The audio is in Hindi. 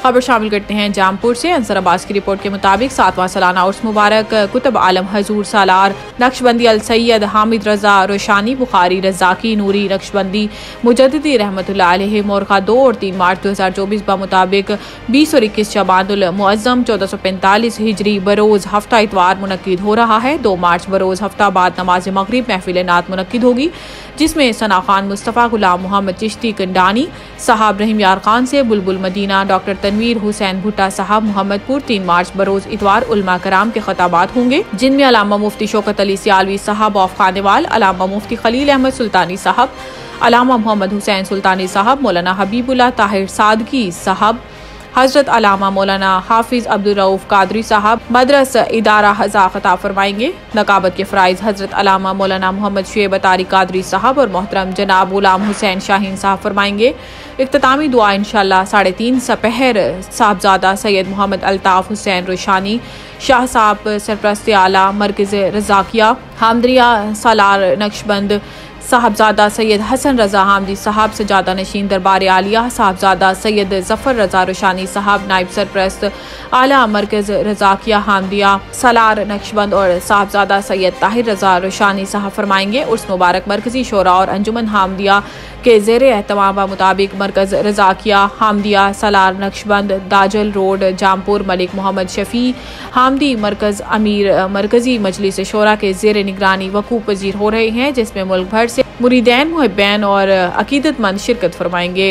खबर शामिल करते हैं जामपुर से। अंसर अब्बास की रिपोर्ट के मुताबिक 7वां सालाना उर्स मुबारक कुतुब आलम हजूर सालार नक्शबंदी अल सैयद हामिद रजा रोशानी बुखारी रजाकी नूरी नक्शबंदी मुजद्दिदी रहमतुल्लाह अलैहि मोरखा 2 और 3 मार्च 2024 मुताबिक 20 और 21 शबानुल मुअज्जम 1445 हिजरी बरोज़ हफ्ता इतवार मुनक्किद हो रहा है। 2 मार्च बरोज़ हफ्ता बाद नमाज मगरिब महफिल नात मुनक्किद होगी, जिसमें सना खान मुस्तफ़ा गुलाम मोहम्मद चिश्ती कंडानी साहब रहीम यार खान से बुलबुल मदीना डॉक्टर तनवीर हुसैन भुट्टा साहब मोहम्मदपुर 3 मार्च बरोज़ इतवार उलमा कराम के खताबात होंगे, जिनमें अलामा मुफ्ती शौकत अली सियालवी साहब ऑफ खानेवाल, अलामा मुफ्ती खलील अहमद सुल्तानी साहब, अलामा मोहम्मद हुसैन सुल्तानी साहब, मौलाना हबीबुल्लाह ताहिर सादगी साहब, हजरत अलामा मौलाना हाफिज अब्दुल रऊफ कादरी साहब मदरस इदारा हज़ा खताब फरमाएंगे। नकाबत के फ़राइज़ हजरत अलामा मौलाना मोहम्मद शुएब अतारी कादरी साहब और मोहतरम जनाब गुलाम हुसैन शाहीन साहब फरमाएंगे। इख्तितामी दुआ इंशाअल्लाह 3:30 सपहर साहबजादा सैयद मोहम्मद अल्ताफ़ हुसैन रोशानी शाह साहब सरप्रस्त आला मरकज़ रज़ाकिया हामदरिया सालार नक्शबंद साहबजादा सैयद हसन रजा हामदी साहब सजादा नशीन दरबार आलिया साहबजादा सैयद जफ़र रजा रोशानी साहब नायब सरप्रस्त आला मरकज़ रज़ाकिया हामदिया सालार नक्शबंद और साहबजादा सैयद ताहिर रजा रोशानी साहब फरमाएंगे। उर्स मुबारक मरकज़ी शोरा और अंजुमन हामदिया के ज़ेर एहतमाम मुताबिक मरकज़ रज़ाकिया हामदिया सालार नक्शबंद दाजल रोड जामपुर मलिक मोहम्मद शफ़ी हामदी मरकज़ अमीर मरकज़ी मजलिस शोरा के ज़ेर निगरानी वकूफ़ पजीर हो रहे हैं, जिसमें मुल्क भर से मुरीदैन मुहिब्बैन और अकीदतमंद शिरकत फरमाएंगे।